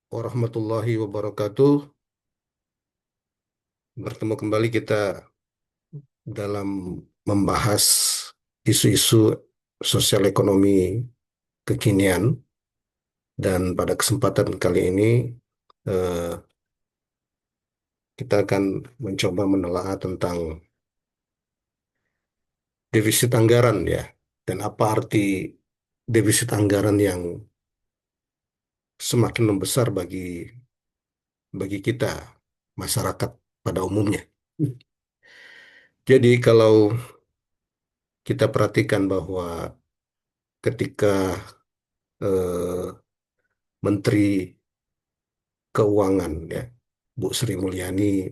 Warahmatullahi wabarakatuh. Bertemu kembali kita dalam membahas isu-isu sosial ekonomi kekinian dan pada kesempatan kali ini eh, kita akan mencoba menelaah tentang defisit anggaran ya dan apa arti defisit anggaran yang semakin membesar bagi kita masyarakat pada umumnya. Jadi kalau kita perhatikan bahwa ketika eh, Menteri Keuangan ya, Bu Sri Mulyani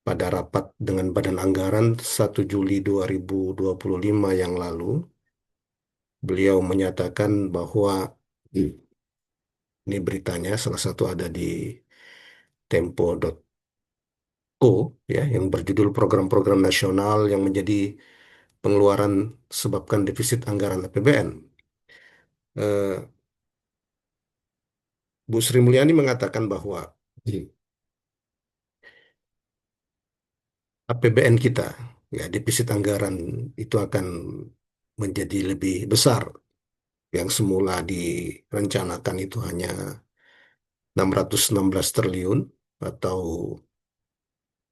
pada rapat dengan Badan Anggaran 1 Juli 2025 yang lalu, beliau menyatakan bahwa ini beritanya salah satu ada di tempo.co ya yang berjudul program-program nasional yang menjadi pengeluaran sebabkan defisit anggaran APBN. Eh, Bu Sri Mulyani mengatakan bahwa APBN kita, ya defisit anggaran itu akan menjadi lebih besar. Yang semula direncanakan itu hanya 616 triliun atau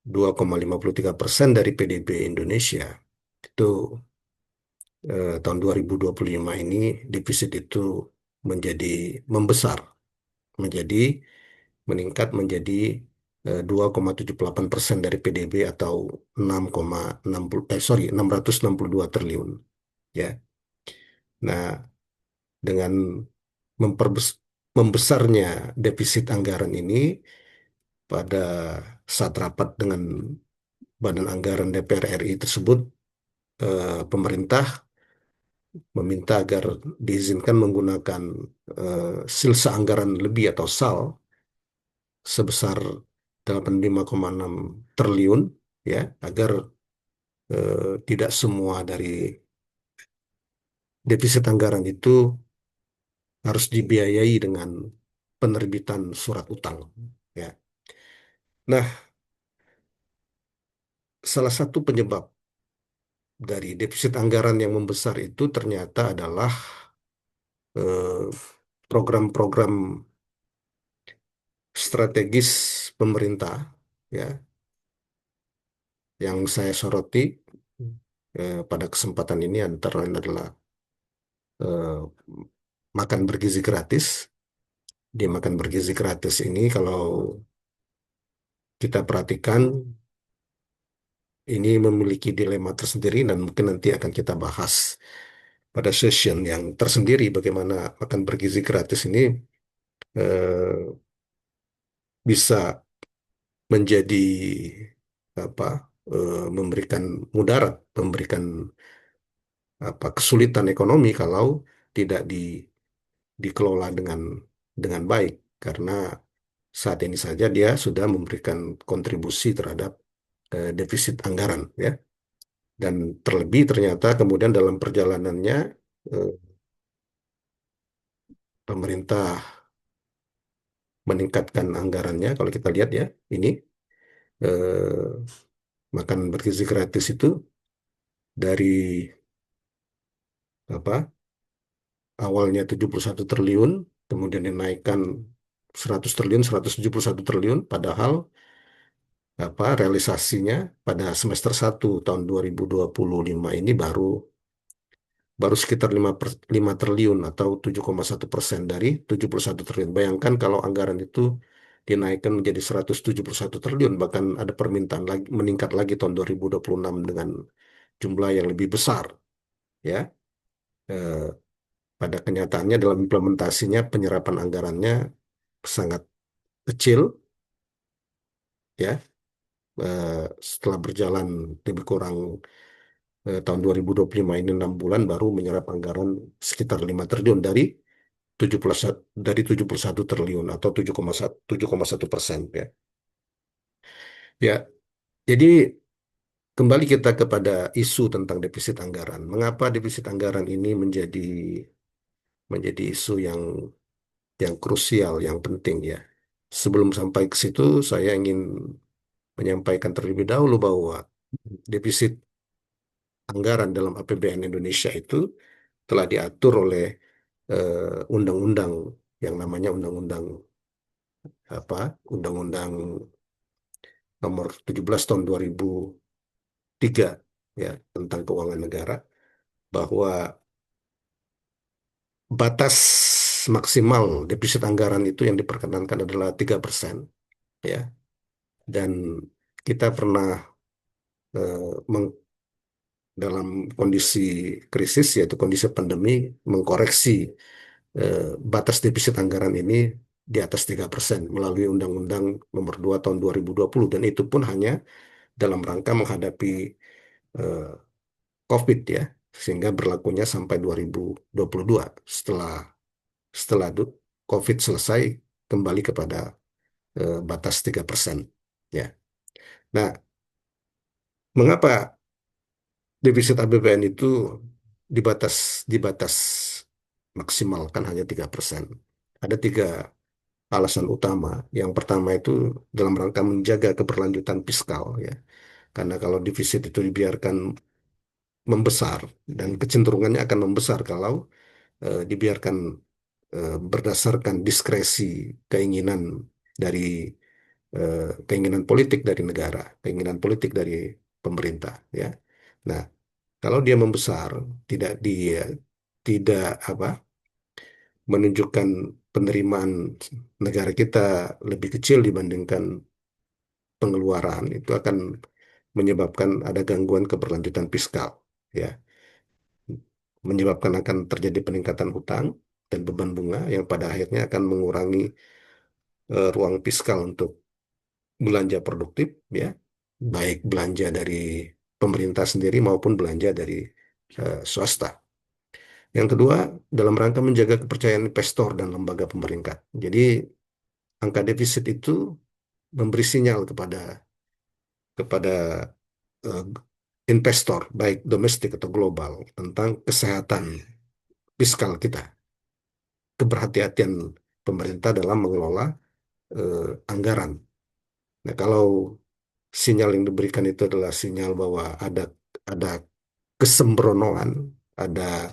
2,53% dari PDB Indonesia. Itu tahun 2025 ini defisit itu menjadi membesar, menjadi meningkat menjadi 2,78% dari PDB atau 6,60 662 triliun ya. Nah, dengan membesarnya defisit anggaran ini pada saat rapat dengan Badan Anggaran DPR RI tersebut, pemerintah meminta agar diizinkan menggunakan silsa anggaran lebih atau SAL sebesar 85,6 triliun ya agar tidak semua dari defisit anggaran itu harus dibiayai dengan penerbitan surat utang ya. Nah, salah satu penyebab dari defisit anggaran yang membesar itu ternyata adalah eh, program-program strategis pemerintah ya yang saya soroti pada kesempatan ini antara lain adalah eh, makan bergizi gratis. Di makan bergizi gratis ini kalau kita perhatikan ini memiliki dilema tersendiri dan mungkin nanti akan kita bahas pada session yang tersendiri bagaimana makan bergizi gratis ini eh, bisa menjadi apa memberikan mudarat, memberikan apa kesulitan ekonomi kalau tidak dikelola dengan baik karena saat ini saja dia sudah memberikan kontribusi terhadap defisit anggaran ya dan terlebih ternyata kemudian dalam perjalanannya eh, pemerintah meningkatkan anggarannya kalau kita lihat ya ini eh, makan bergizi gratis itu dari apa awalnya 71 triliun, kemudian dinaikkan 100 triliun, 171 triliun, padahal apa realisasinya pada semester 1 tahun 2025 ini baru baru sekitar 5 triliun atau 7,1% dari 71 triliun. Bayangkan kalau anggaran itu dinaikkan menjadi 171 triliun, bahkan ada permintaan lagi, meningkat lagi tahun 2026 dengan jumlah yang lebih besar, ya. Eh, Pada kenyataannya dalam implementasinya penyerapan anggarannya sangat kecil ya. Setelah berjalan lebih kurang tahun 2025 ini 6 bulan baru menyerap anggaran sekitar 5 triliun dari 71 triliun atau 7,1% ya. Ya, jadi kembali kita kepada isu tentang defisit anggaran. Mengapa defisit anggaran ini menjadi menjadi isu yang yang krusial, yang penting ya. Sebelum sampai ke situ, saya ingin menyampaikan terlebih dahulu bahwa defisit anggaran dalam APBN Indonesia itu telah diatur oleh undang-undang yang namanya Undang-Undang Undang-Undang Nomor 17 Tahun 2003 ya tentang keuangan negara, bahwa batas maksimal defisit anggaran itu yang diperkenankan adalah 3% ya. Dan kita pernah dalam kondisi krisis yaitu kondisi pandemi mengkoreksi batas defisit anggaran ini di atas 3% melalui Undang-Undang Nomor 2 Tahun 2020, dan itu pun hanya dalam rangka menghadapi eh, COVID ya, sehingga berlakunya sampai 2022. Setelah setelah COVID selesai, kembali kepada batas 3% ya. Nah, mengapa defisit APBN itu dibatas dibatas maksimal kan hanya 3%? Ada tiga alasan utama. Yang pertama itu dalam rangka menjaga keberlanjutan fiskal ya. Karena kalau defisit itu dibiarkan membesar, dan kecenderungannya akan membesar kalau dibiarkan berdasarkan diskresi keinginan dari keinginan politik dari negara, keinginan politik dari pemerintah ya. Nah, kalau dia membesar, dia tidak menunjukkan penerimaan negara kita lebih kecil dibandingkan pengeluaran, itu akan menyebabkan ada gangguan keberlanjutan fiskal ya, menyebabkan akan terjadi peningkatan hutang dan beban bunga yang pada akhirnya akan mengurangi ruang fiskal untuk belanja produktif ya, baik belanja dari pemerintah sendiri maupun belanja dari swasta. Yang kedua, dalam rangka menjaga kepercayaan investor dan lembaga pemerintah. Jadi angka defisit itu memberi sinyal kepada kepada eh, investor baik domestik atau global tentang kesehatan fiskal kita, keberhati-hatian pemerintah dalam mengelola anggaran. Nah, kalau sinyal yang diberikan itu adalah sinyal bahwa ada kesembronoan, ada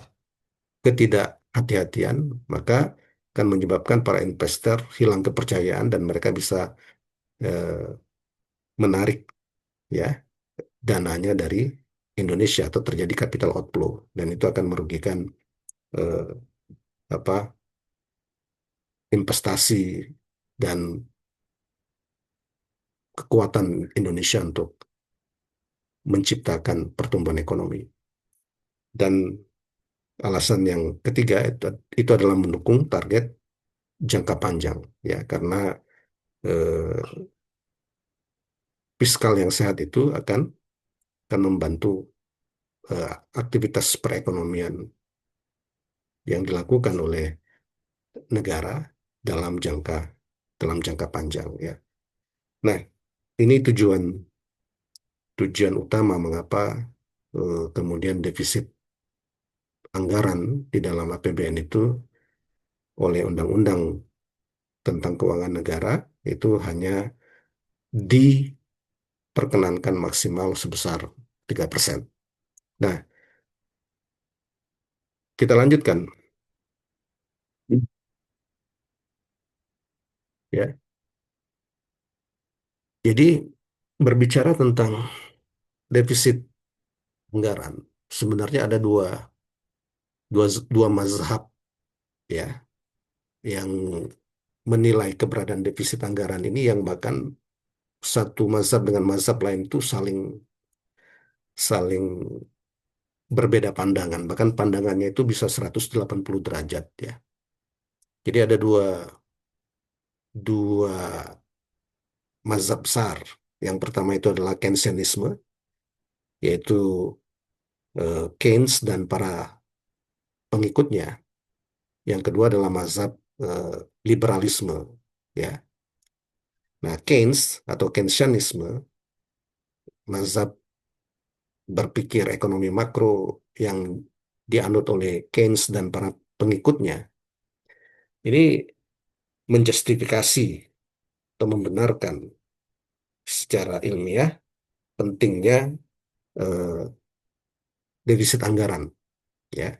ketidakhati-hatian, maka akan menyebabkan para investor hilang kepercayaan dan mereka bisa eh, menarik ya dananya dari Indonesia atau terjadi capital outflow, dan itu akan merugikan eh, apa investasi dan kekuatan Indonesia untuk menciptakan pertumbuhan ekonomi. Dan alasan yang ketiga itu adalah mendukung target jangka panjang ya, karena eh, fiskal yang sehat itu akan membantu eh, aktivitas perekonomian yang dilakukan oleh negara dalam jangka panjang ya. Nah, ini tujuan tujuan utama mengapa kemudian defisit anggaran di dalam APBN itu oleh undang-undang tentang keuangan negara itu hanya diperkenankan maksimal sebesar 3%. Nah, kita lanjutkan ya. Jadi berbicara tentang defisit anggaran, sebenarnya ada dua, dua mazhab ya yang menilai keberadaan defisit anggaran ini, yang bahkan satu mazhab dengan mazhab lain itu saling saling berbeda pandangan, bahkan pandangannya itu bisa 180 derajat ya. Jadi ada dua mazhab besar. Yang pertama itu adalah Keynesianisme, yaitu Keynes dan para pengikutnya. Yang kedua adalah mazhab eh, liberalisme ya. Nah, Keynes atau Keynesianisme, mazhab berpikir ekonomi makro yang dianut oleh Keynes dan para pengikutnya, ini menjustifikasi atau membenarkan secara ilmiah pentingnya eh, defisit anggaran, ya,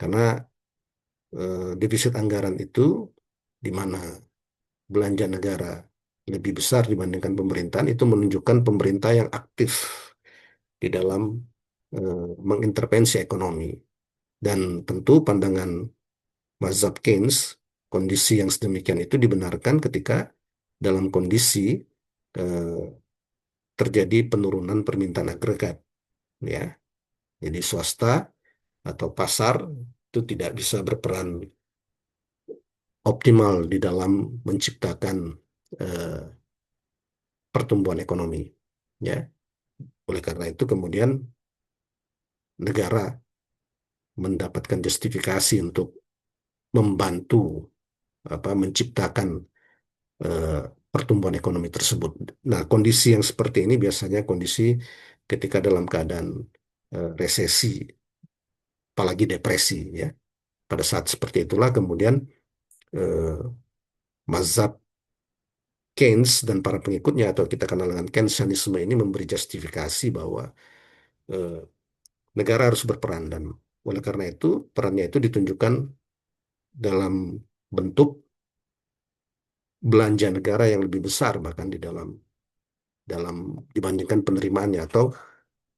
karena defisit anggaran itu di mana belanja negara lebih besar dibandingkan pemerintahan itu menunjukkan pemerintah yang aktif di dalam mengintervensi ekonomi. Dan tentu pandangan mazhab Keynes, kondisi yang sedemikian itu dibenarkan ketika dalam kondisi eh, terjadi penurunan permintaan agregat, ya. Jadi swasta atau pasar itu tidak bisa berperan optimal di dalam menciptakan eh, pertumbuhan ekonomi, ya. Oleh karena itu kemudian negara mendapatkan justifikasi untuk membantu menciptakan eh, pertumbuhan ekonomi tersebut. Nah, kondisi yang seperti ini biasanya kondisi ketika dalam keadaan resesi, apalagi depresi, ya. Pada saat seperti itulah kemudian eh, mazhab Keynes dan para pengikutnya atau kita kenal dengan Keynesianisme ini memberi justifikasi bahwa eh, negara harus berperan dan oleh karena itu perannya itu ditunjukkan dalam bentuk belanja negara yang lebih besar bahkan di dalam dalam dibandingkan penerimaannya atau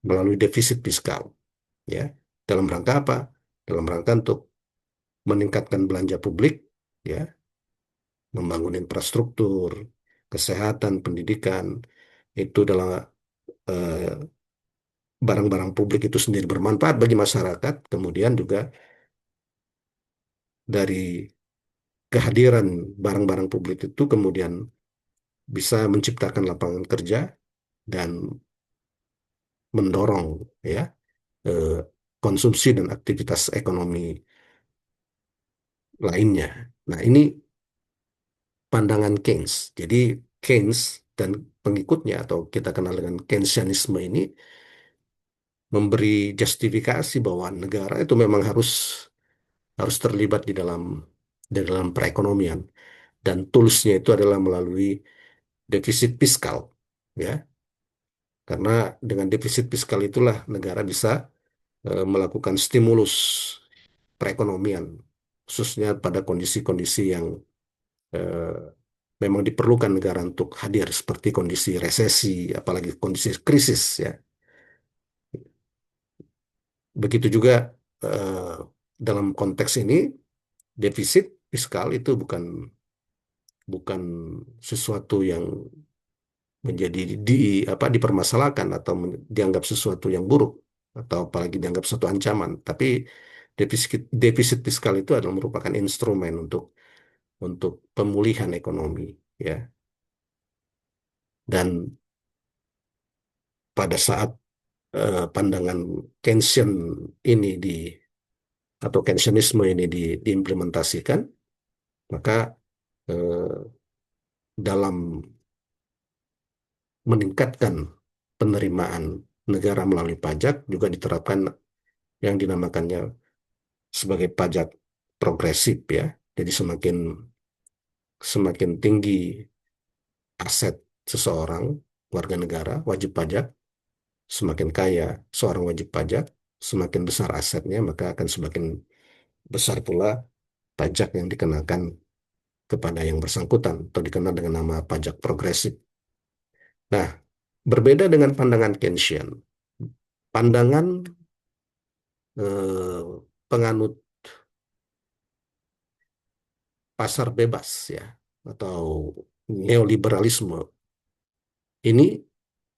melalui defisit fiskal, ya, dalam rangka apa? Dalam rangka untuk meningkatkan belanja publik, ya, membangun infrastruktur kesehatan, pendidikan, itu adalah eh, barang-barang publik itu sendiri bermanfaat bagi masyarakat, kemudian juga dari kehadiran barang-barang publik itu kemudian bisa menciptakan lapangan kerja dan mendorong, ya, eh, konsumsi dan aktivitas ekonomi lainnya. Nah, ini pandangan Keynes. Jadi Keynes dan pengikutnya atau kita kenal dengan Keynesianisme ini memberi justifikasi bahwa negara itu memang harus harus terlibat di dalam perekonomian dan toolsnya itu adalah melalui defisit fiskal, ya, karena dengan defisit fiskal itulah negara bisa melakukan stimulus perekonomian khususnya pada kondisi-kondisi yang eh, memang diperlukan negara untuk hadir seperti kondisi resesi apalagi kondisi krisis, ya. Begitu juga eh, dalam konteks ini defisit fiskal itu bukan bukan sesuatu yang menjadi dipermasalahkan atau dianggap sesuatu yang buruk atau apalagi dianggap suatu ancaman. Tapi defisit fiskal itu adalah merupakan instrumen untuk pemulihan ekonomi, ya. Dan pada saat pandangan Keynesian ini atau Keynesianisme ini diimplementasikan, maka eh, dalam meningkatkan penerimaan negara melalui pajak juga diterapkan yang dinamakannya sebagai pajak progresif, ya. Jadi semakin semakin tinggi aset seseorang warga negara wajib pajak, semakin kaya seorang wajib pajak, semakin besar asetnya maka akan semakin besar pula pajak yang dikenakan kepada yang bersangkutan atau dikenal dengan nama pajak progresif. Nah, berbeda dengan pandangan Keynesian, pandangan penganut pasar bebas, ya, atau neoliberalisme ini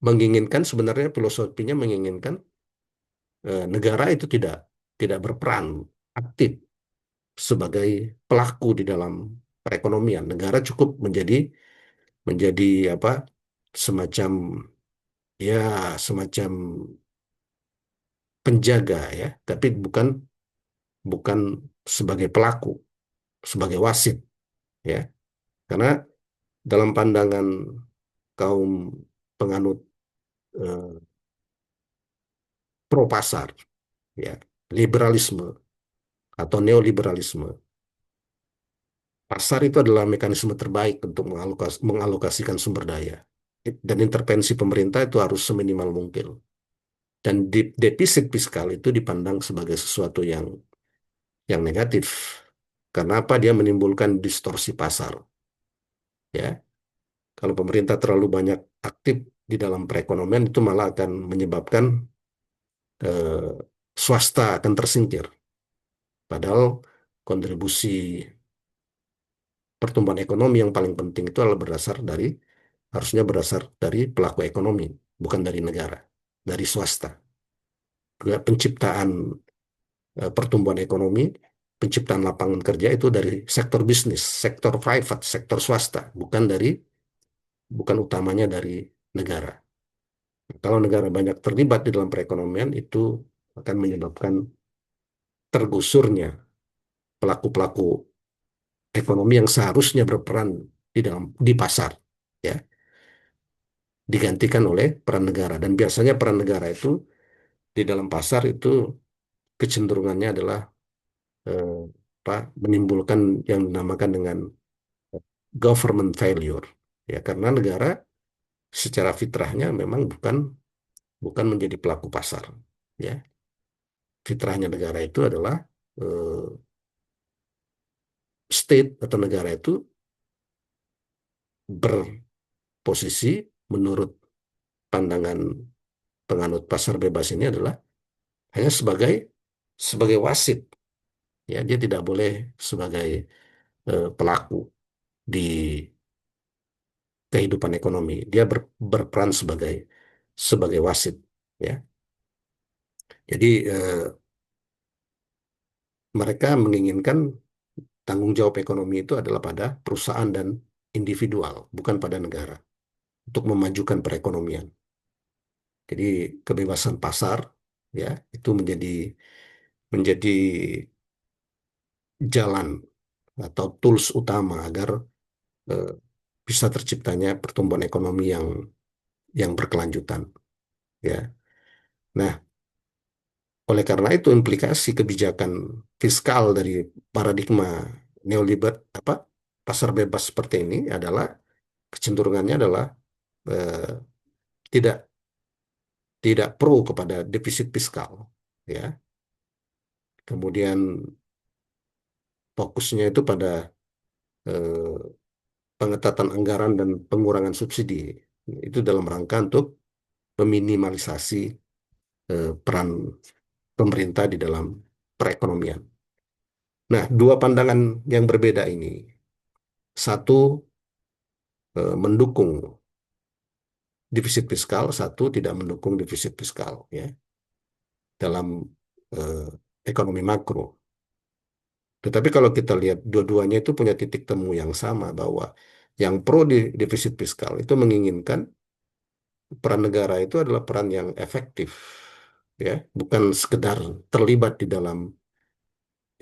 menginginkan sebenarnya filosofinya menginginkan negara itu tidak tidak berperan aktif sebagai pelaku di dalam perekonomian. Negara cukup menjadi menjadi apa semacam semacam penjaga, ya, tapi bukan bukan sebagai pelaku, sebagai wasit, ya. Karena dalam pandangan kaum penganut eh, pro pasar, ya, liberalisme atau neoliberalisme, Pasar itu adalah mekanisme terbaik untuk mengalokasikan sumber daya. Dan intervensi pemerintah itu harus seminimal mungkin. Dan defisit fiskal itu dipandang sebagai sesuatu yang negatif. Karena apa? Dia menimbulkan distorsi pasar. Ya, kalau pemerintah terlalu banyak aktif di dalam perekonomian itu malah akan menyebabkan eh, swasta akan tersingkir. Padahal kontribusi pertumbuhan ekonomi yang paling penting itu adalah harusnya berasal dari pelaku ekonomi, bukan dari negara, dari swasta. Juga penciptaan pertumbuhan ekonomi, penciptaan lapangan kerja itu dari sektor bisnis, sektor private, sektor swasta, bukan utamanya dari negara. Kalau negara banyak terlibat di dalam perekonomian itu akan menyebabkan tergusurnya pelaku-pelaku ekonomi yang seharusnya berperan di pasar, ya, digantikan oleh peran negara. Dan biasanya peran negara itu di dalam pasar itu kecenderungannya adalah eh, apa, menimbulkan yang dinamakan dengan government failure, ya, karena negara secara fitrahnya memang bukan bukan menjadi pelaku pasar, ya. Fitrahnya negara itu adalah eh, state atau negara itu berposisi menurut pandangan penganut pasar bebas ini adalah hanya sebagai wasit, ya. Dia tidak boleh sebagai pelaku di kehidupan ekonomi. Dia berperan sebagai wasit, ya. Jadi mereka menginginkan tanggung jawab ekonomi itu adalah pada perusahaan dan individual, bukan pada negara untuk memajukan perekonomian. Jadi kebebasan pasar, ya, itu menjadi jalan atau tools utama agar eh, bisa terciptanya pertumbuhan ekonomi yang berkelanjutan, ya. Nah, oleh karena itu implikasi kebijakan fiskal dari paradigma neoliber apa pasar bebas seperti ini adalah kecenderungannya adalah eh, tidak tidak pro kepada defisit fiskal, ya. Kemudian fokusnya itu pada eh, pengetatan anggaran dan pengurangan subsidi. Itu dalam rangka untuk meminimalisasi peran pemerintah di dalam perekonomian. Nah, dua pandangan yang berbeda ini, satu mendukung defisit fiskal, satu tidak mendukung defisit fiskal, ya, dalam eh, ekonomi makro. Tetapi kalau kita lihat dua-duanya itu punya titik temu yang sama bahwa yang pro di defisit fiskal itu menginginkan peran negara itu adalah peran yang efektif, ya, bukan sekedar terlibat di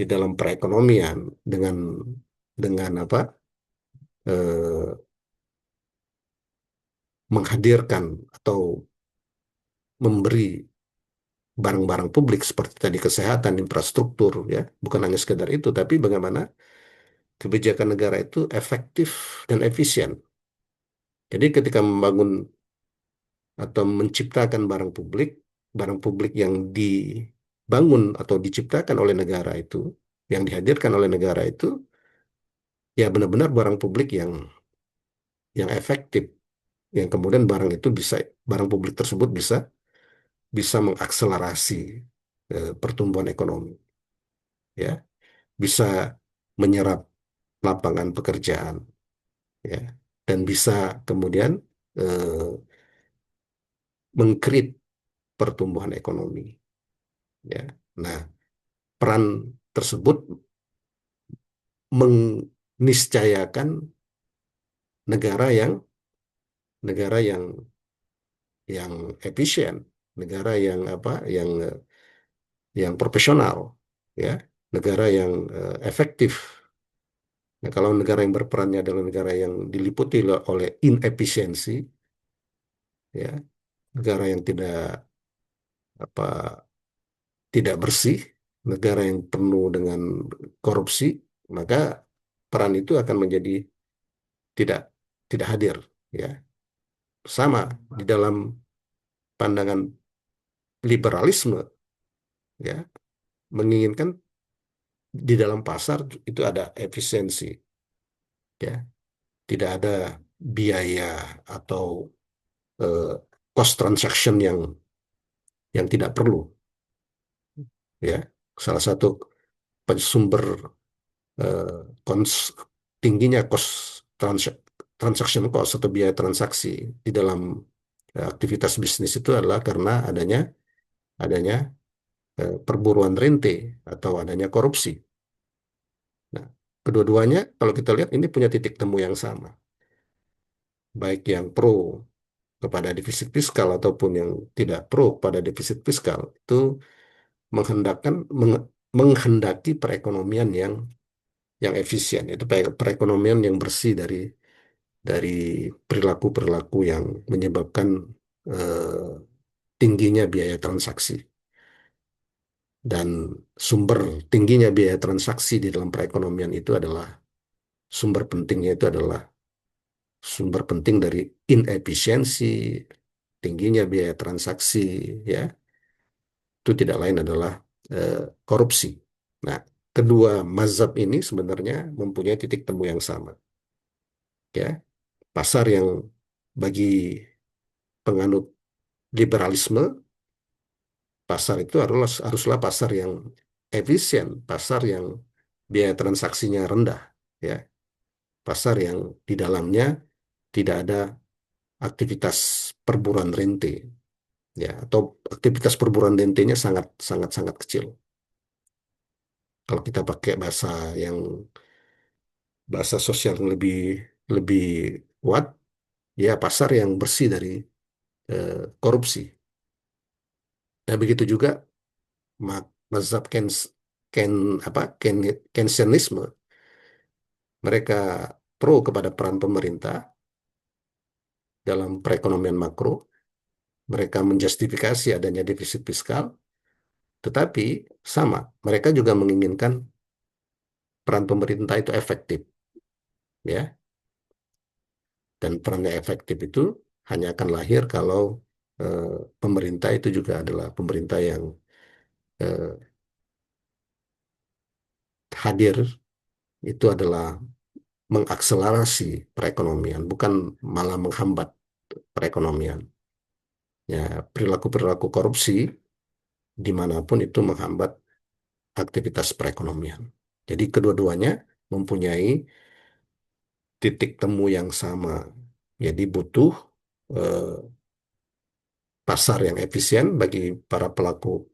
dalam perekonomian dengan apa eh, menghadirkan atau memberi barang-barang publik seperti tadi kesehatan, infrastruktur, ya, bukan hanya sekedar itu, tapi bagaimana kebijakan negara itu efektif dan efisien. Jadi ketika membangun atau menciptakan barang publik yang dibangun atau diciptakan oleh negara itu, yang dihadirkan oleh negara itu, ya benar-benar barang publik yang efektif, yang kemudian barang publik tersebut bisa bisa mengakselerasi pertumbuhan ekonomi, ya, bisa menyerap lapangan pekerjaan, ya, dan bisa kemudian eh, mengkreat pertumbuhan ekonomi, ya. Nah, peran tersebut meniscayakan negara yang negara yang efisien, negara yang apa, yang profesional, ya, negara yang efektif. Nah, kalau negara yang berperannya adalah negara yang diliputi oleh inefisiensi, ya, negara yang apa tidak bersih, negara yang penuh dengan korupsi, maka peran itu akan menjadi tidak tidak hadir, ya. Sama di dalam pandangan liberalisme, ya, menginginkan di dalam pasar itu ada efisiensi, ya, tidak ada biaya atau eh, cost transaction yang tidak perlu, ya. Salah satu sumber eh, kons- tingginya cost transaction cost atau biaya transaksi di dalam aktivitas bisnis itu adalah karena adanya perburuan rente atau adanya korupsi. Nah, kedua-duanya kalau kita lihat ini punya titik temu yang sama, baik yang pro kepada defisit fiskal ataupun yang tidak pro pada defisit fiskal itu menghendakkan menghendaki perekonomian yang efisien, itu perekonomian yang bersih dari perilaku-perilaku yang menyebabkan eh, tingginya biaya transaksi. Dan sumber tingginya biaya transaksi di dalam perekonomian itu adalah sumber pentingnya itu adalah sumber penting dari inefisiensi, tingginya biaya transaksi, ya, itu tidak lain adalah eh, korupsi. Nah, kedua mazhab ini sebenarnya mempunyai titik temu yang sama, ya. Pasar yang bagi penganut liberalisme, pasar itu haruslah pasar yang efisien, pasar yang biaya transaksinya rendah, ya, pasar yang di dalamnya tidak ada aktivitas perburuan rente, ya, atau aktivitas perburuan rentenya sangat sangat sangat kecil. Kalau kita pakai yang bahasa sosial yang lebih lebih kuat, ya, pasar yang bersih dari korupsi. Nah, begitu juga mazhab Ken, Keynesianisme, mereka pro kepada peran pemerintah dalam perekonomian makro, mereka menjustifikasi adanya defisit fiskal, tetapi sama, mereka juga menginginkan peran pemerintah itu efektif, ya, dan peran yang efektif itu hanya akan lahir kalau eh, pemerintah itu juga adalah pemerintah yang eh, hadir itu adalah mengakselerasi perekonomian, bukan malah menghambat perekonomian. Ya, perilaku-perilaku korupsi dimanapun itu menghambat aktivitas perekonomian. Jadi kedua-duanya mempunyai titik temu yang sama. Jadi butuh eh, pasar yang efisien bagi para pelaku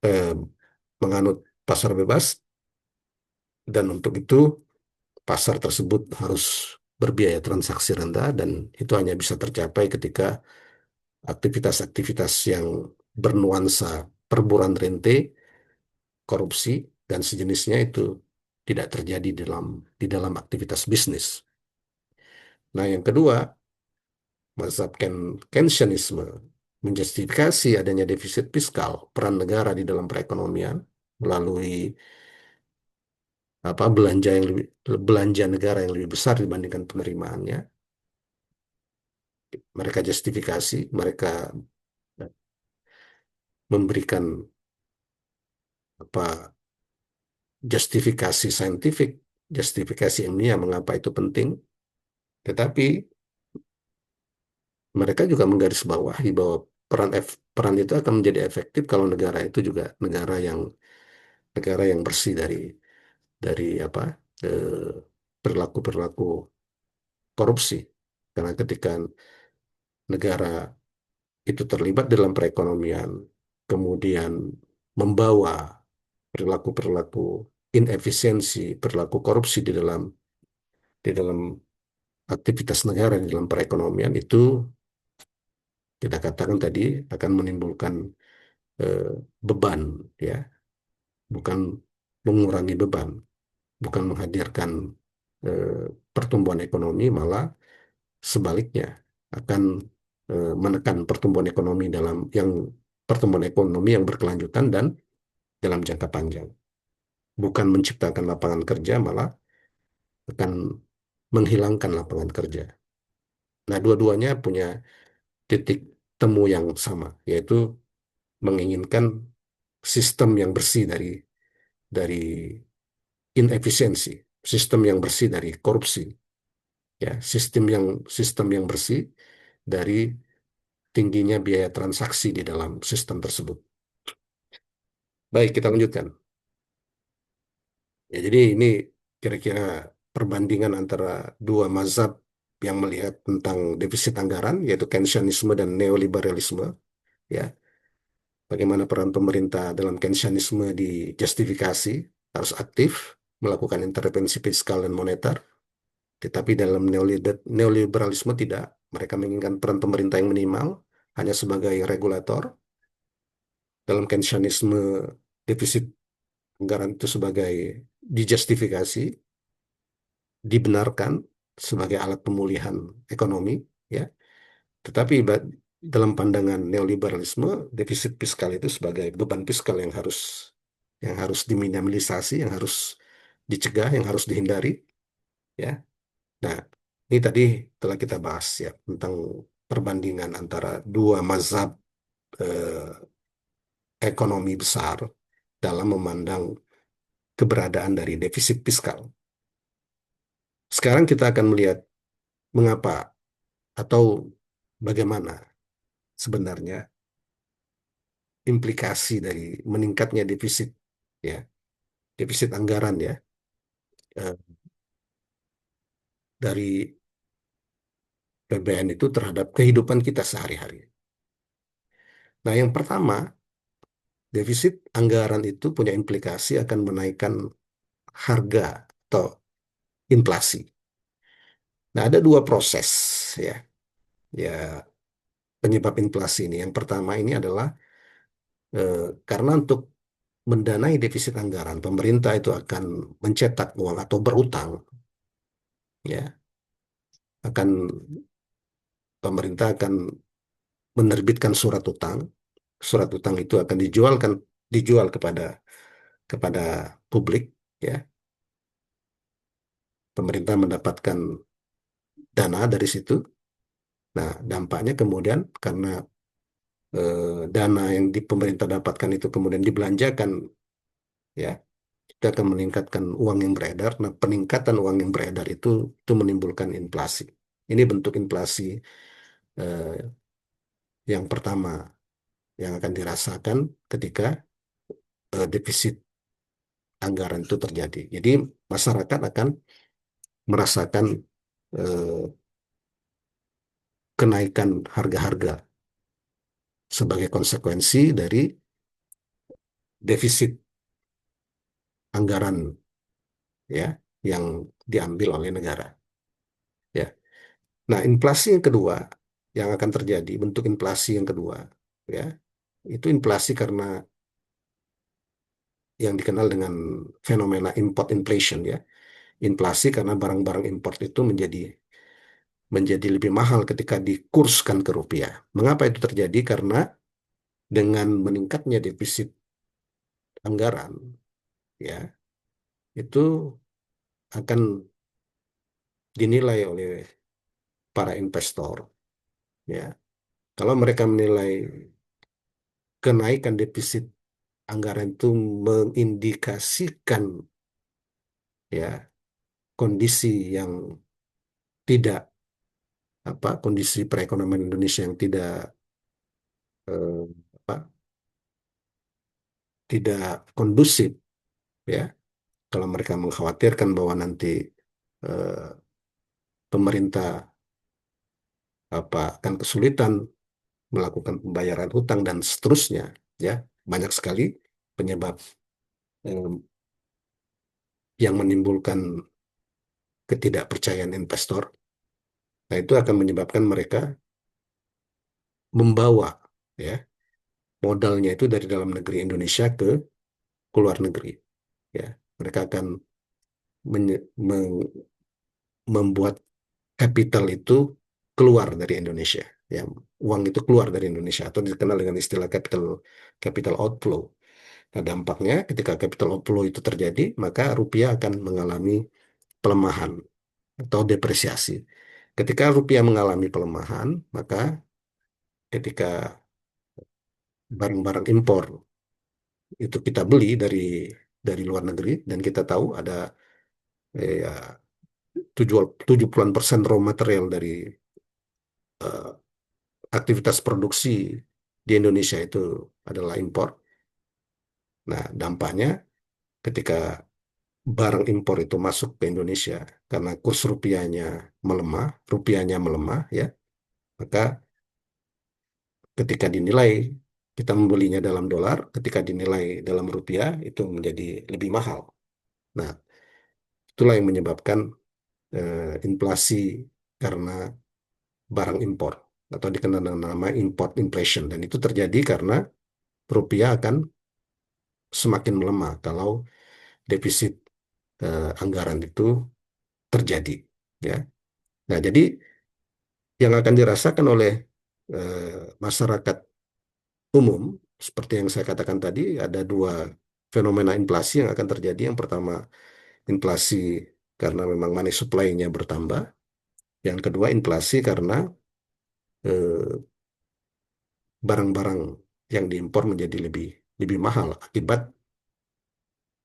eh, menganut pasar bebas, dan untuk itu pasar tersebut harus berbiaya transaksi rendah, dan itu hanya bisa tercapai ketika aktivitas-aktivitas yang bernuansa perburuan rente, korupsi, dan sejenisnya itu tidak terjadi di dalam aktivitas bisnis. Nah, yang kedua, mazhab Keynesianisme menjustifikasi adanya defisit fiskal, peran negara di dalam perekonomian melalui belanja negara yang lebih besar dibandingkan penerimaannya. Mereka justifikasi, mereka memberikan apa justifikasi saintifik, justifikasi ilmiah mengapa itu penting, tetapi mereka juga menggarisbawahi bahwa peran itu akan menjadi efektif kalau negara itu juga negara yang bersih dari apa eh, perilaku-perilaku korupsi. Karena ketika negara itu terlibat dalam perekonomian, kemudian membawa perilaku-perilaku inefisiensi, perilaku korupsi di dalam aktivitas negara di dalam perekonomian itu kita katakan tadi akan menimbulkan eh, beban, ya, bukan mengurangi beban, bukan menghadirkan eh, pertumbuhan ekonomi, malah sebaliknya akan menekan pertumbuhan ekonomi yang berkelanjutan dan dalam jangka panjang, bukan menciptakan lapangan kerja, malah akan menghilangkan lapangan kerja. Nah, dua-duanya punya titik temu yang sama, yaitu menginginkan sistem yang bersih dari inefisiensi, sistem yang bersih dari korupsi, ya, sistem yang bersih dari tingginya biaya transaksi di dalam sistem tersebut. Baik, kita lanjutkan. Ya, jadi ini kira-kira perbandingan antara dua mazhab yang melihat tentang defisit anggaran, yaitu Keynesianisme dan neoliberalisme. Ya, bagaimana peran pemerintah dalam Keynesianisme dijustifikasi, harus aktif melakukan intervensi fiskal dan moneter, tetapi dalam neoliberalisme tidak. Mereka menginginkan peran pemerintah yang minimal, hanya sebagai regulator. Dalam Keynesianisme, defisit anggaran itu sebagai dijustifikasi, dibenarkan sebagai alat pemulihan ekonomi, ya. Tetapi dalam pandangan neoliberalisme, defisit fiskal itu sebagai beban fiskal yang harus diminimalisasi, yang harus dicegah, yang harus dihindari, ya. Nah, ini tadi telah kita bahas ya tentang perbandingan antara dua mazhab eh, ekonomi besar dalam memandang keberadaan dari defisit fiskal. Sekarang kita akan melihat mengapa atau bagaimana sebenarnya implikasi dari meningkatnya defisit, ya, defisit anggaran, ya, eh, dari PBN itu terhadap kehidupan kita sehari-hari. Nah, yang pertama, defisit anggaran itu punya implikasi akan menaikkan harga atau inflasi. Nah, ada dua proses, ya, ya, penyebab inflasi ini. Yang pertama ini adalah karena untuk mendanai defisit anggaran, pemerintah itu akan mencetak uang atau berutang, ya, akan pemerintah akan menerbitkan surat utang. Surat utang itu akan dijual kepada publik, ya. Pemerintah mendapatkan dana dari situ. Nah, dampaknya kemudian karena dana yang di pemerintah dapatkan itu kemudian dibelanjakan, ya, kita akan meningkatkan uang yang beredar. Nah, peningkatan uang yang beredar itu menimbulkan inflasi. Ini bentuk inflasi eh, yang pertama yang akan dirasakan ketika defisit anggaran itu terjadi. Jadi masyarakat akan merasakan eh, kenaikan harga-harga sebagai konsekuensi dari defisit anggaran, ya, yang diambil oleh negara, ya. Nah, inflasi yang kedua yang akan terjadi, bentuk inflasi yang kedua, ya, itu inflasi karena yang dikenal dengan fenomena import inflation, ya. Inflasi karena barang-barang import itu menjadi menjadi lebih mahal ketika dikurskan ke rupiah. Mengapa itu terjadi? Karena dengan meningkatnya defisit anggaran, ya, itu akan dinilai oleh para investor, ya. Kalau mereka menilai kenaikan defisit anggaran itu mengindikasikan, ya, kondisi yang tidak kondisi perekonomian Indonesia yang eh, apa tidak kondusif, ya. Kalau mereka mengkhawatirkan bahwa nanti eh, pemerintah akan kesulitan melakukan pembayaran hutang dan seterusnya, ya, banyak sekali penyebab eh, yang menimbulkan ketidakpercayaan investor. Nah, itu akan menyebabkan mereka membawa, ya, modalnya itu dari dalam negeri Indonesia ke luar negeri, ya. Mereka akan membuat capital itu keluar dari Indonesia, ya. Uang itu keluar dari Indonesia atau dikenal dengan istilah capital capital outflow. Nah, dampaknya ketika capital outflow itu terjadi, maka rupiah akan mengalami pelemahan atau depresiasi. Ketika rupiah mengalami pelemahan, maka ketika barang-barang impor itu kita beli dari luar negeri dan kita tahu ada ya, 70-an% raw material dari eh, aktivitas produksi di Indonesia itu adalah impor. Nah, dampaknya ketika barang impor itu masuk ke Indonesia karena kurs rupiahnya melemah ya, maka ketika dinilai kita membelinya dalam dolar, ketika dinilai dalam rupiah itu menjadi lebih mahal. Nah, itulah yang menyebabkan inflasi karena barang impor atau dikenal dengan nama import inflation dan itu terjadi karena rupiah akan semakin melemah kalau defisit anggaran itu terjadi ya. Nah, jadi yang akan dirasakan oleh masyarakat umum seperti yang saya katakan tadi ada dua fenomena inflasi yang akan terjadi. Yang pertama inflasi karena memang money supply-nya bertambah. Yang kedua inflasi karena eh, barang-barang yang diimpor menjadi lebih lebih mahal akibat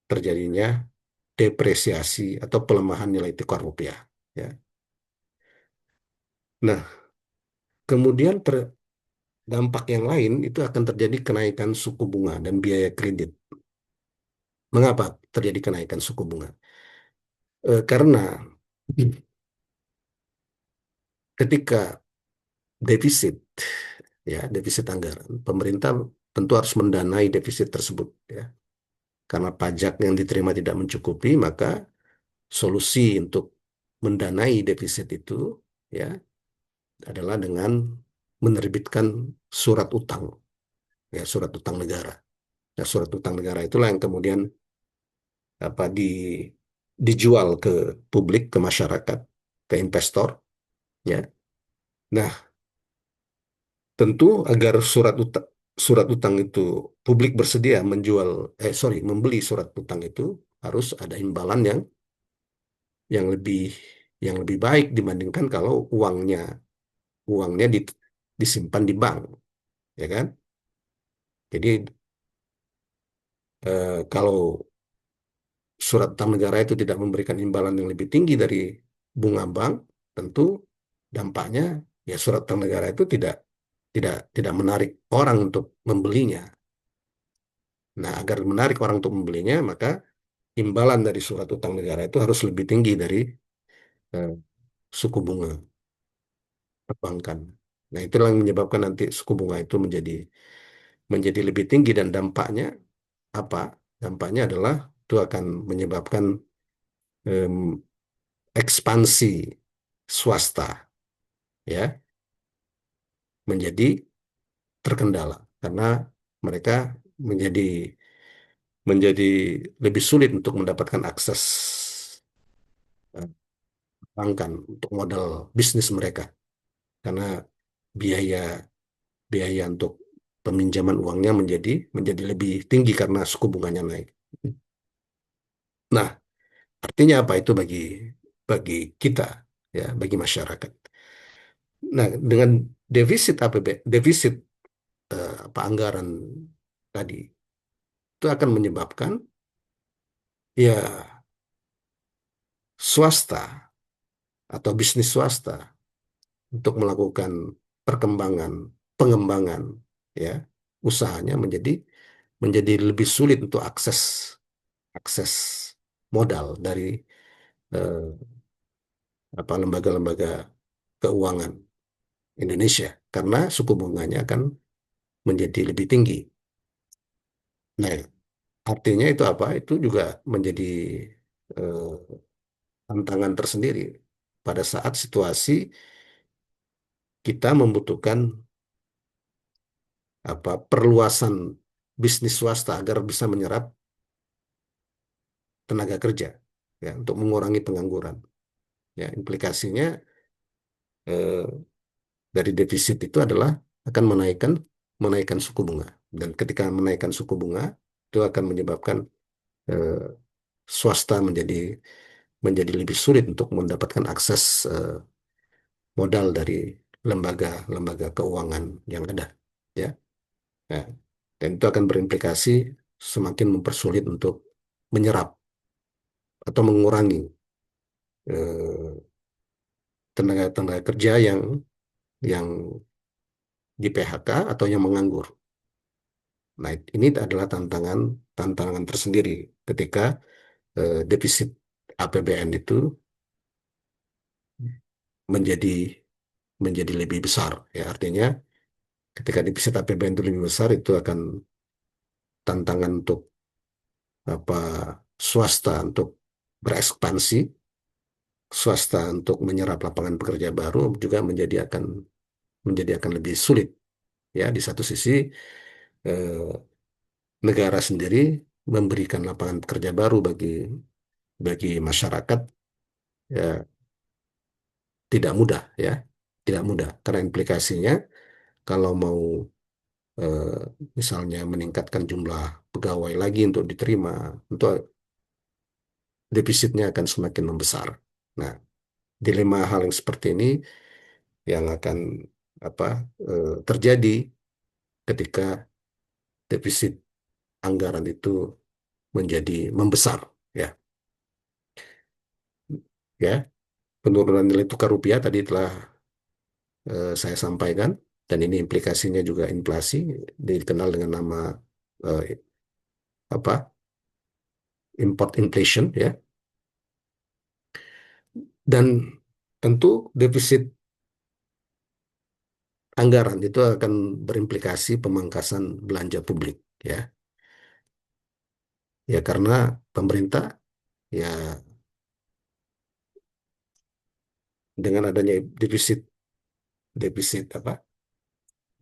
terjadinya depresiasi atau pelemahan nilai tukar rupiah. Ya. Nah, kemudian dampak yang lain itu akan terjadi kenaikan suku bunga dan biaya kredit. Mengapa terjadi kenaikan suku bunga? Karena ketika defisit, ya defisit anggaran, pemerintah tentu harus mendanai defisit tersebut, ya. Karena pajak yang diterima tidak mencukupi, maka solusi untuk mendanai defisit itu, ya, adalah dengan menerbitkan surat utang, ya surat utang negara. Nah, surat utang negara itulah yang kemudian apa dijual ke publik, ke masyarakat, ke investor, ya. Nah, tentu agar surat utang itu publik bersedia membeli surat utang itu harus ada imbalan yang lebih yang lebih baik dibandingkan kalau uangnya disimpan di bank, ya kan? Jadi kalau surat utang negara itu tidak memberikan imbalan yang lebih tinggi dari bunga bank, tentu dampaknya ya surat utang negara itu tidak menarik orang untuk membelinya. Nah, agar menarik orang untuk membelinya, maka imbalan dari surat utang negara itu harus lebih tinggi dari eh, suku bunga perbankan. Nah, itulah yang menyebabkan nanti suku bunga itu menjadi lebih tinggi dan dampaknya apa? Dampaknya adalah itu akan menyebabkan em, ekspansi swasta ya menjadi terkendala karena mereka menjadi menjadi lebih sulit untuk mendapatkan akses eh, perbankan untuk modal bisnis mereka karena biaya biaya untuk peminjaman uangnya menjadi lebih tinggi karena suku bunganya naik. Nah, artinya apa itu bagi kita ya, bagi masyarakat. Nah, dengan defisit apa anggaran tadi itu akan menyebabkan ya swasta atau bisnis swasta untuk melakukan perkembangan, pengembangan ya usahanya menjadi lebih sulit untuk akses akses modal dari eh, apa lembaga-lembaga keuangan Indonesia karena suku bunganya akan menjadi lebih tinggi. Nah, artinya itu apa? Itu juga menjadi eh, tantangan tersendiri pada saat situasi kita membutuhkan apa perluasan bisnis swasta agar bisa menyerap tenaga kerja ya untuk mengurangi pengangguran. Ya, implikasinya eh, dari defisit itu adalah akan menaikkan suku bunga dan ketika menaikkan suku bunga itu akan menyebabkan eh, swasta menjadi lebih sulit untuk mendapatkan akses modal dari lembaga-lembaga keuangan yang ada, ya. Nah, dan itu akan berimplikasi semakin mempersulit untuk menyerap atau mengurangi eh, tenaga-tenaga kerja yang di PHK atau yang menganggur. Nah, ini adalah tantangan tantangan tersendiri ketika defisit APBN itu menjadi menjadi lebih besar. Ya, artinya ketika defisit APBN itu lebih besar, itu akan tantangan untuk apa swasta untuk berekspansi, swasta untuk menyerap lapangan pekerja baru juga menjadi akan lebih sulit. Ya, di satu sisi eh, negara sendiri memberikan lapangan pekerja baru bagi masyarakat, ya tidak mudah, ya, tidak mudah karena implikasinya kalau mau eh, misalnya meningkatkan jumlah pegawai lagi untuk diterima, untuk defisitnya akan semakin membesar. Nah, dilema hal yang seperti ini yang akan apa terjadi ketika defisit anggaran itu menjadi membesar, ya. Ya, penurunan nilai tukar rupiah tadi telah saya sampaikan, dan ini implikasinya juga inflasi, dikenal dengan nama eh, apa import inflation, ya. Dan tentu defisit anggaran itu akan berimplikasi pemangkasan belanja publik, ya. Ya, karena pemerintah, ya, dengan adanya defisit defisit apa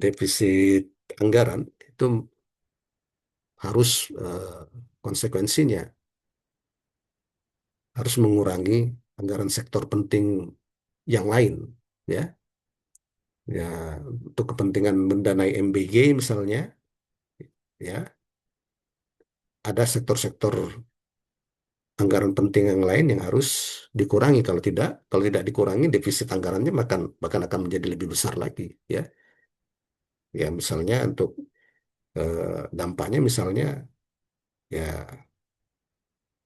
defisit anggaran itu harus konsekuensinya harus mengurangi anggaran sektor penting yang lain, ya. Ya, untuk kepentingan mendanai MBG misalnya, ya, ada sektor-sektor anggaran penting yang lain yang harus dikurangi. Kalau tidak dikurangi, defisit anggarannya bahkan akan menjadi lebih besar lagi, ya. Ya, misalnya untuk dampaknya misalnya, ya,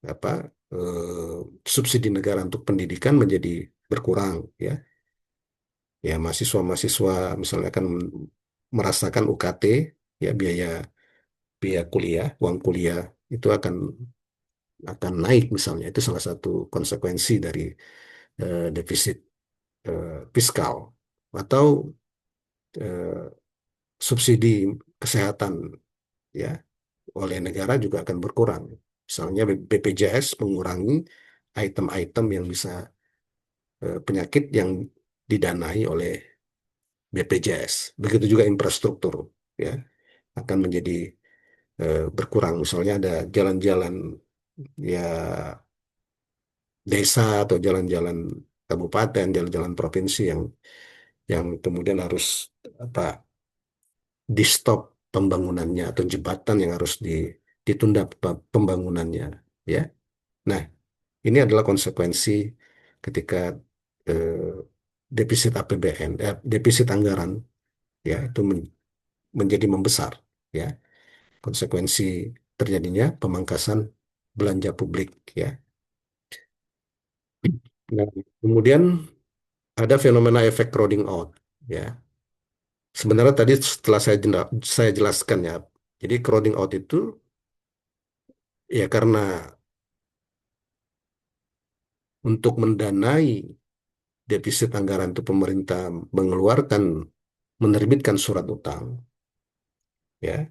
apa eh, subsidi negara untuk pendidikan menjadi berkurang, ya. Ya, mahasiswa-mahasiswa misalnya akan merasakan UKT, ya, biaya biaya kuliah, uang kuliah itu akan naik misalnya. Itu salah satu konsekuensi dari defisit fiskal, atau eh, subsidi kesehatan, ya, oleh negara juga akan berkurang. Misalnya BPJS mengurangi item-item yang bisa penyakit yang didanai oleh BPJS. Begitu juga infrastruktur, ya, akan menjadi berkurang. Misalnya ada jalan-jalan, ya, desa atau jalan-jalan kabupaten, jalan-jalan provinsi yang kemudian harus apa di stop pembangunannya, atau jembatan yang harus ditunda pembangunannya, ya. Nah, ini adalah konsekuensi ketika eh, defisit APBN, defisit anggaran, ya, itu menjadi membesar, ya. Konsekuensi terjadinya pemangkasan belanja publik, ya. Nah, kemudian ada fenomena efek crowding out, ya. Sebenarnya tadi setelah saya jelaskan, ya. Jadi crowding out itu, ya, karena untuk mendanai defisit anggaran itu pemerintah menerbitkan surat utang, ya.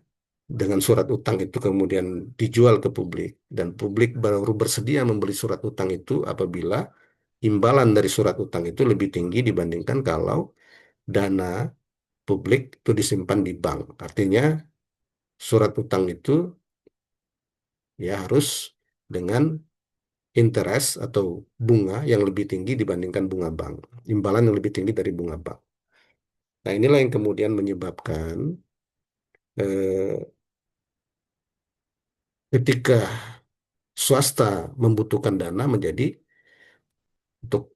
Dengan surat utang itu kemudian dijual ke publik, dan publik baru bersedia membeli surat utang itu apabila imbalan dari surat utang itu lebih tinggi dibandingkan kalau dana publik itu disimpan di bank. Artinya surat utang itu, ya, harus dengan interest atau bunga yang lebih tinggi dibandingkan bunga bank, imbalan yang lebih tinggi dari bunga bank. Nah, inilah yang kemudian menyebabkan eh, ketika swasta membutuhkan dana, menjadi untuk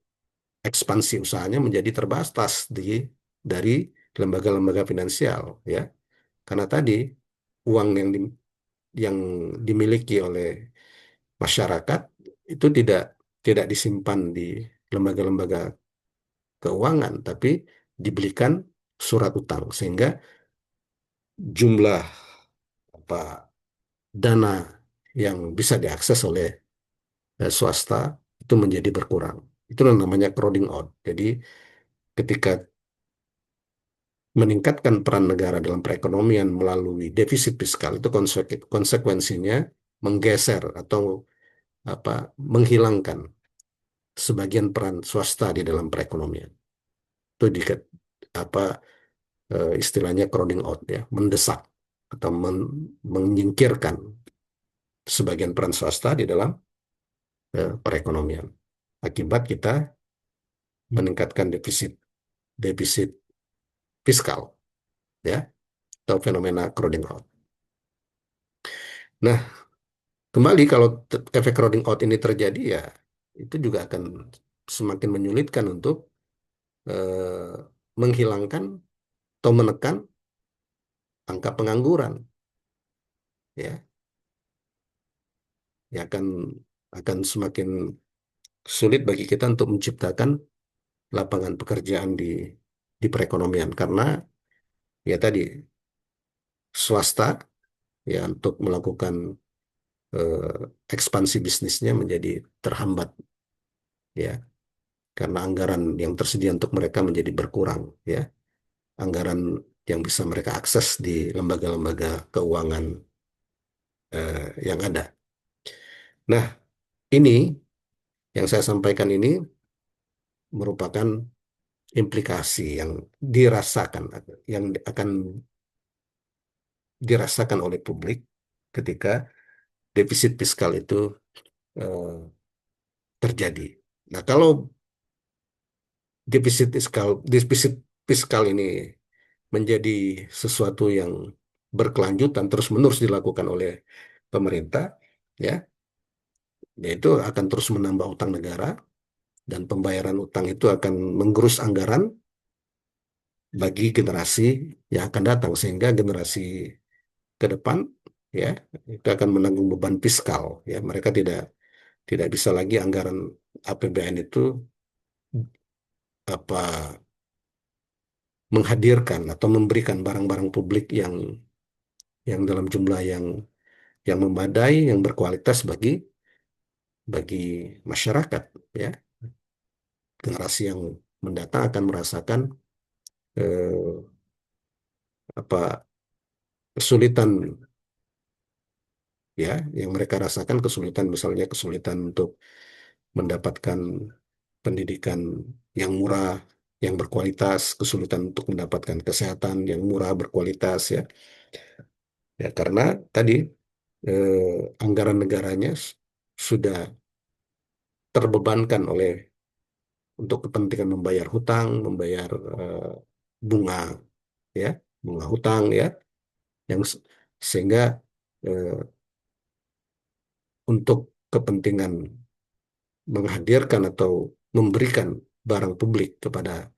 ekspansi usahanya menjadi terbatas dari lembaga-lembaga finansial, ya. Karena tadi uang yang dimiliki oleh masyarakat itu tidak disimpan di lembaga-lembaga keuangan, tapi dibelikan surat utang, sehingga jumlah apa dana yang bisa diakses oleh swasta itu menjadi berkurang. Itu yang namanya crowding out. Jadi ketika meningkatkan peran negara dalam perekonomian melalui defisit fiskal, itu konsekuensinya menggeser atau menghilangkan sebagian peran swasta di dalam perekonomian. Itu apa istilahnya crowding out, ya, mendesak atau menyingkirkan sebagian peran swasta di dalam perekonomian. Akibat kita meningkatkan defisit defisit fiskal, ya, atau fenomena crowding out. Nah, kembali kalau efek crowding out ini terjadi, ya itu juga akan semakin menyulitkan untuk eh, menghilangkan atau menekan angka pengangguran, ya, ya akan semakin sulit bagi kita untuk menciptakan lapangan pekerjaan di perekonomian, karena ya tadi swasta, ya, untuk melakukan eh, ekspansi bisnisnya menjadi terhambat, ya, karena anggaran yang tersedia untuk mereka menjadi berkurang, ya, anggaran yang bisa mereka akses di lembaga-lembaga keuangan yang ada. Nah, ini yang saya sampaikan ini merupakan implikasi yang dirasakan, yang akan dirasakan oleh publik ketika defisit fiskal itu eh, terjadi. Nah, kalau defisit fiskal ini menjadi sesuatu yang berkelanjutan terus-menerus dilakukan oleh pemerintah, ya, yaitu akan terus menambah utang negara, dan pembayaran utang itu akan menggerus anggaran bagi generasi yang akan datang, sehingga generasi ke depan, ya, itu akan menanggung beban fiskal, ya, mereka tidak tidak bisa lagi anggaran APBN itu apa menghadirkan atau memberikan barang-barang publik yang dalam jumlah yang memadai, yang berkualitas bagi masyarakat, ya. Generasi yang mendatang akan merasakan eh, apa kesulitan, ya, yang mereka rasakan, kesulitan, misalnya kesulitan untuk mendapatkan pendidikan yang murah, yang berkualitas, kesulitan untuk mendapatkan kesehatan yang murah berkualitas, ya, ya, karena tadi anggaran negaranya sudah terbebankan untuk kepentingan membayar hutang, membayar eh, bunga, ya, bunga hutang, ya, yang sehingga eh, untuk kepentingan menghadirkan atau memberikan barang publik kepada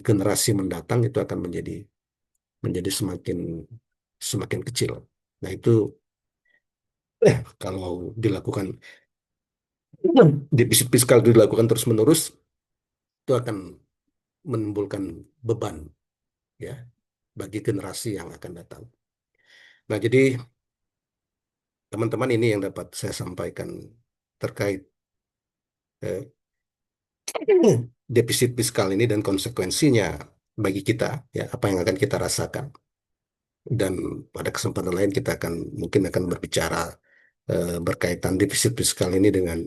generasi mendatang itu akan menjadi semakin semakin kecil. Nah, itu kalau dilakukan defisit fiskal dilakukan terus-menerus, itu akan menimbulkan beban, ya, bagi generasi yang akan datang. Nah, jadi teman-teman, ini yang dapat saya sampaikan terkait eh, defisit fiskal ini dan konsekuensinya bagi kita, ya, apa yang akan kita rasakan. Dan pada kesempatan lain kita mungkin akan berbicara berkaitan defisit fiskal ini dengan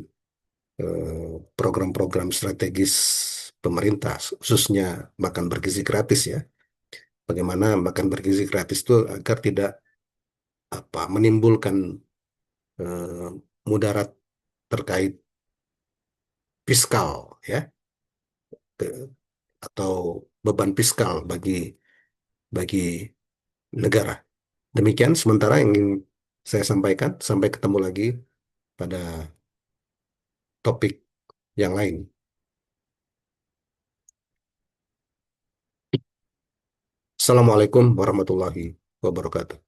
program-program strategis pemerintah, khususnya makan bergizi gratis, ya. Bagaimana makan bergizi gratis itu agar tidak menimbulkan eh, mudarat terkait fiskal, ya, ke- atau beban fiskal bagi negara. Demikian sementara yang ingin saya sampaikan. Sampai ketemu lagi pada topik yang lain. Assalamualaikum warahmatullahi wabarakatuh.